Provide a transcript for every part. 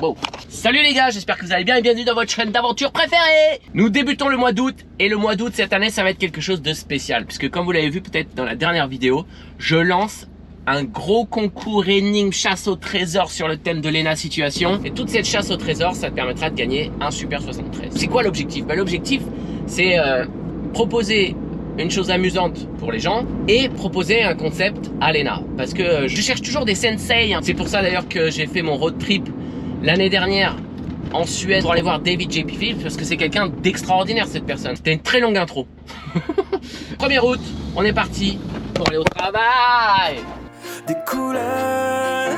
Wow. Salut les gars, j'espère que vous allez bien et bienvenue dans votre chaîne d'aventure préférée. Nous débutons le mois d'août et le mois d'août cette année ça va être quelque chose de spécial puisque comme vous l'avez vu peut-être dans la dernière vidéo, je lance un gros concours énigme chasse au trésor sur le thème de Lena Situation. Et toute cette chasse au trésor, ça te permettra de gagner un Super 73. C'est quoi l'objectif? L'objectif c'est proposer une chose amusante pour les gens et proposer un concept à Lena. Parce que je cherche toujours des sensei. C'est pour ça d'ailleurs que j'ai fait mon road trip l'année dernière en Suède pour aller voir David J.P. Phillips parce que c'est quelqu'un d'extraordinaire cette personne. C'était une très longue intro. 1er août, on est parti pour aller au travail. Des couleurs.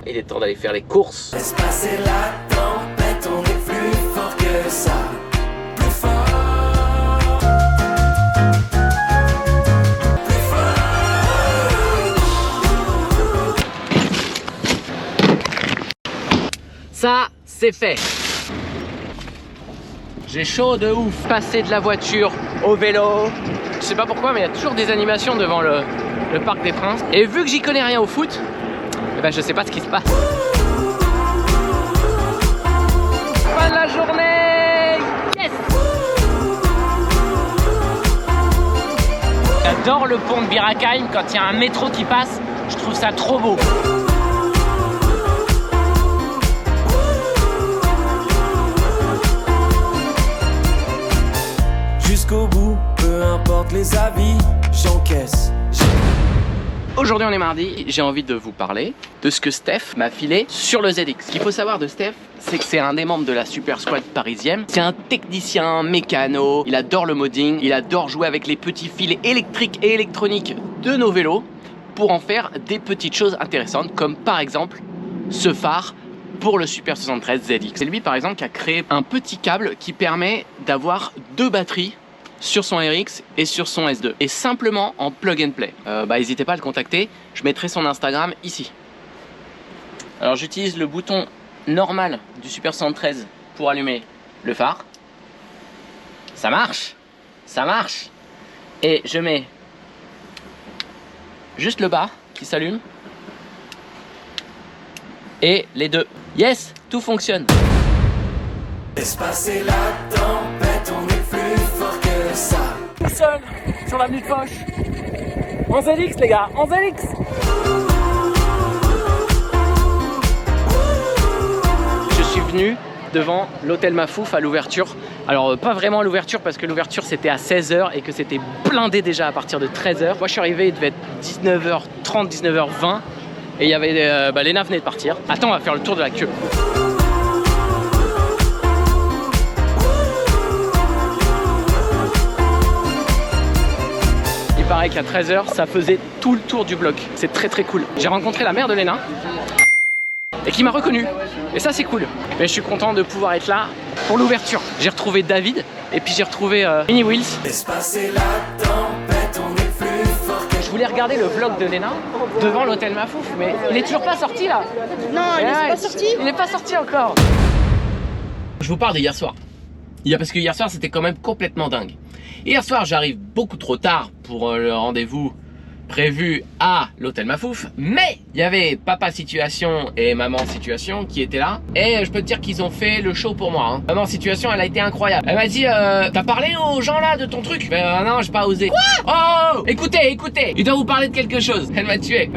Il est temps d'aller faire les courses. Laisse passer la tempête, on est plus fort que ça. Plus fort. Ça, c'est fait. J'ai chaud de ouf. Passer de la voiture au vélo. Je sais pas pourquoi, mais il y a toujours des animations devant le Parc des Princes. Et vu que j'y connais rien au foot, eh ben je sais pas ce qui se passe. Fin de la journée. Yes. J'adore le pont de Birrakheim quand il y a un métro qui passe. Je trouve ça trop beau. Jusqu'au bout, peu importe les avis, j'encaisse. Aujourd'hui on est mardi, j'ai envie de vous parler de ce que Steph m'a filé sur le ZX. Ce qu'il faut savoir de Steph, c'est que c'est un des membres de la Super Squad parisienne. C'est un technicien mécano, il adore le modding, il adore jouer avec les petits fils électriques et électroniques de nos vélos pour en faire des petites choses intéressantes comme par exemple ce phare pour le Super 73 ZX. C'est lui par exemple qui a créé un petit câble qui permet d'avoir deux batteries sur son RX et sur son S2 et simplement en plug and play. N'hésitez pas à le contacter, je mettrai son Instagram ici. Alors j'utilise le bouton normal du Super 73 pour allumer le phare. Ça marche, ça marche. Et je mets juste le bas qui s'allume et les deux. Yes, tout fonctionne. Laisse passer la tempête, on est plus fort que ça. Tout seul sur l'avenue de Foch. En ZX les gars, en ZX. Je suis venu devant l'hôtel Mafouf à l'ouverture. Alors pas vraiment à l'ouverture parce que l'ouverture c'était à 16h et que c'était blindé déjà à partir de 13h. Moi je suis arrivé, il devait être 19h30, 19h20 et il y avait Lena venait de partir. Attends, on va faire le tour de la queue. Il paraît qu'à 13h, ça faisait tout le tour du bloc. C'est très très cool. J'ai rencontré la mère de Lena et qui m'a reconnu. Et ça c'est cool. Mais je suis content de pouvoir être là pour l'ouverture. J'ai retrouvé David et puis j'ai retrouvé Mini Wheels. Laisse passer la tempête, on est plus fort que. Je voulais regarder le vlog de Lena devant l'hôtel Mafouf, mais il est toujours pas sorti là. Non, il n'est pas sorti. Il n'est pas sorti encore. Je vous parle d'hier soir. Parce que hier soir c'était quand même complètement dingue. Hier soir j'arrive beaucoup trop tard pour le rendez-vous prévu à l'hôtel Mafouf, mais il y avait Papa Situation et Maman Situation qui étaient là et je peux te dire qu'ils ont fait le show pour moi hein. Maman Situation elle a été incroyable. Elle m'a dit t'as parlé aux gens là de ton truc? Non, j'ai pas osé. Quoi? Oh, écoutez, il doit vous parler de quelque chose. Elle m'a tué,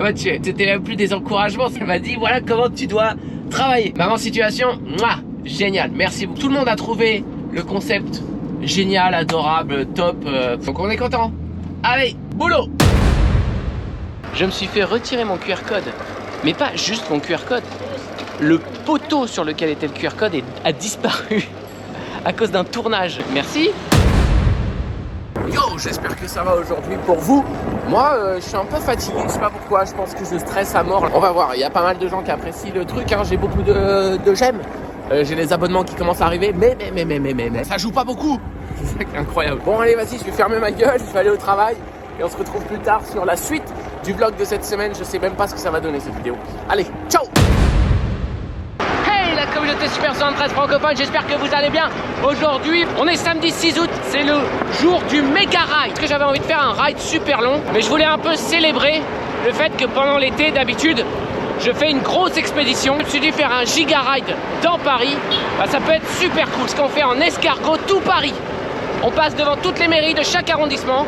c'était même plus des encouragements, elle m'a dit voilà comment tu dois travailler. Maman Situation, mouah, génial, merci beaucoup. Tout le monde a trouvé le concept génial, adorable, top, donc on est content. Allez, boulot. Je me suis fait retirer mon QR code, mais pas juste mon QR code. Le poteau sur lequel était le QR code a disparu à cause d'un tournage. Merci. Yo, j'espère que ça va aujourd'hui pour vous. Moi, je suis un peu fatigué, je sais pas pourquoi, je pense que je stresse à mort. On va voir, il y a pas mal de gens qui apprécient le truc, hein. J'ai beaucoup de j'aime. J'ai les abonnements qui commencent à arriver, mais ça joue pas beaucoup. C'est ça qui est incroyable. Bon allez, vas-y, je vais fermer ma gueule, je vais aller au travail. Et on se retrouve plus tard sur la suite du vlog de cette semaine. Je sais même pas ce que ça va donner cette vidéo. Allez, ciao. Hey la communauté Super 73 francophone, j'espère que vous allez bien. Aujourd'hui, on est samedi 6 août, c'est le jour du méga ride. Parce que j'avais envie de faire un ride super long, mais je voulais un peu célébrer le fait que pendant l'été, d'habitude, je fais une grosse expédition. Je me suis dit faire un giga ride dans Paris. Bah, ça peut être super cool. Ce qu'on fait en escargot tout Paris. On passe devant toutes les mairies de chaque arrondissement.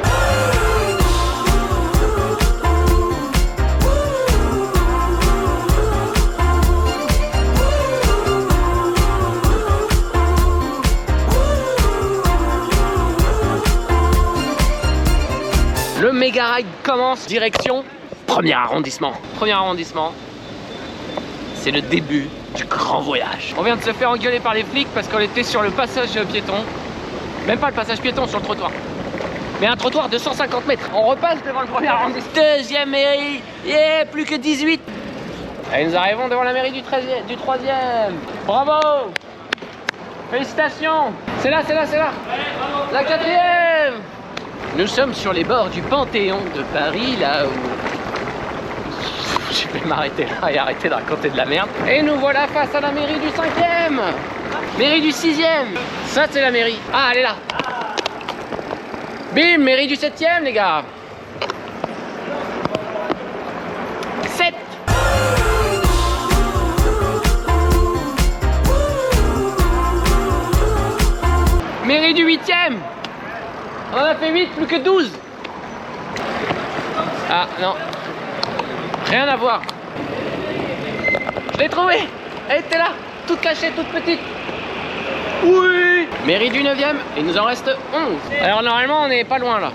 Le méga ride commence, direction premier arrondissement. Premier arrondissement, c'est le début du grand voyage. On vient de se faire engueuler par les flics parce qu'on était sur le passage piéton. Même pas le passage piéton, sur le trottoir. Mais un trottoir de 150 mètres. On repasse devant le premier arrondissement. Deuxième mairie, yeah, plus que 18. Et nous arrivons devant la mairie du 3e. Bravo. Félicitations. C'est là, c'est là, c'est là. Ouais, la 4e. Nous sommes sur les bords du Panthéon de Paris, là où... Je vais m'arrêter là et arrêter de raconter de la merde. Et nous voilà face à la mairie du 5e. Mairie du 6e. Ça, c'est la mairie. Ah, elle est là. Bim, mairie du 7e, les gars. 7. Mairie du 8e. On en a fait 8, plus que 12. Ah non, rien à voir. Je l'ai trouvée. Elle était là, toute cachée, toute petite. Oui. Mairie du 9e, il nous en reste 11. Alors normalement on n'est pas loin là.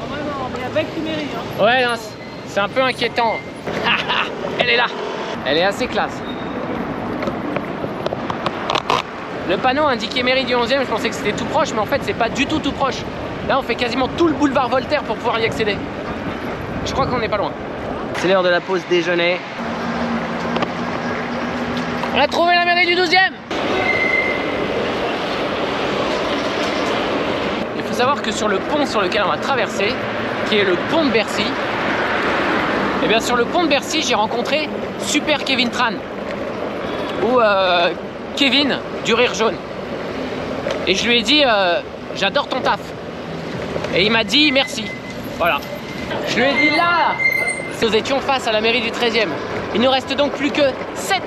Normalement, mais il y a pas que mairie, hein. Ouais, non, c'est un peu inquiétant. Elle est là. Elle est assez classe. Le panneau indiquait mairie du 11e, je pensais que c'était tout proche, mais en fait c'est pas du tout proche. Là on fait quasiment tout le boulevard Voltaire pour pouvoir y accéder. Je crois qu'on n'est pas loin. C'est l'heure de la pause déjeuner. On a trouvé la mairie du 12e. Il faut savoir que sur le pont sur lequel on va traverser, qui est le pont de Bercy, et bien sur le pont de Bercy j'ai rencontré Super Kevin Tran, ou Kevin du Rire Jaune. Et je lui ai dit j'adore ton taf. Et il m'a dit merci. Voilà. Je lui ai dit là. Nous étions face à la mairie du 13e. Il nous reste donc plus que 7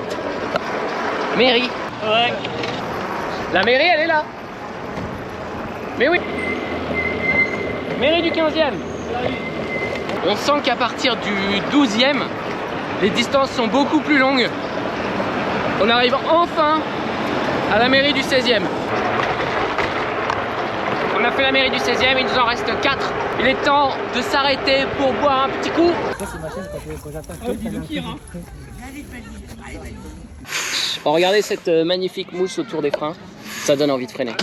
mairies. Ouais. La mairie elle est là. Mais oui. Mairie du 15e. On sent qu'à partir du 12e, les distances sont beaucoup plus longues. On arrive enfin à la mairie du 16e. On a fait la mairie du 16e, il nous en reste 4. Il est temps de s'arrêter pour boire un petit coup. Oh, regardez cette magnifique mousse autour des freins. Ça donne envie de freiner.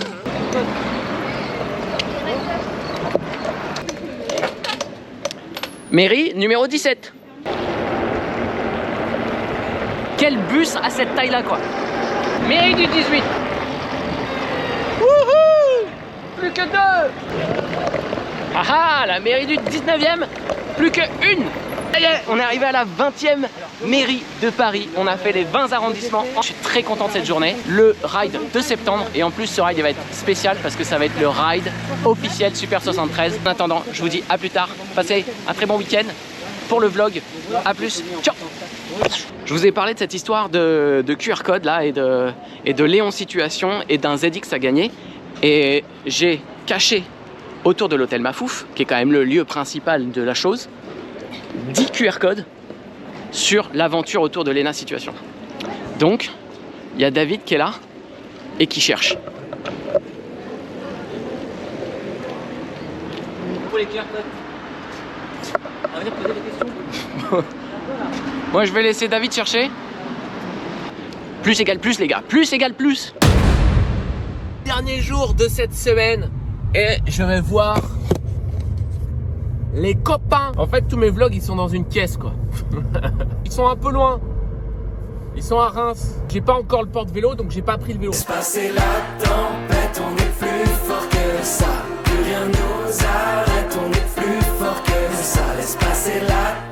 Mairie numéro 17. Quel bus à cette taille là quoi. Mairie du 18. Wouhou! Plus que 2. Ah ah, la mairie du 19e. Plus que 1. Ça y est, on est arrivé à la 20e mairie de Paris. On a fait les 20 arrondissements. Je suis très content de cette journée. Le ride de septembre. Et en plus, ce ride il va être spécial parce que ça va être le ride officiel Super 73. En attendant, je vous dis à plus tard. Passez un très bon week-end pour le vlog. A plus. Ciao. Je vous ai parlé de cette histoire de QR code là et de Léon Situation et d'un ZX à gagner. Et j'ai caché autour de l'hôtel Mafouf, qui est quand même le lieu principal de la chose, 10 QR codes sur l'aventure autour de Léna Situation. Donc, il y a David qui est là et qui cherche. Pour les QR codes. On va venir poser des questions. Moi, je vais laisser David chercher. Plus égale plus, les gars. Plus égale plus. Dernier jour de cette semaine. Et je vais voir les copains. En fait, tous mes vlogs, ils sont dans une caisse, quoi. Ils sont un peu loin. Ils sont à Reims. J'ai pas encore le porte-vélo, donc j'ai pas pris le vélo. Laisse passer la tempête, on est plus fort que ça. Plus rien nous arrête, on est plus fort que ça. Laisse passer la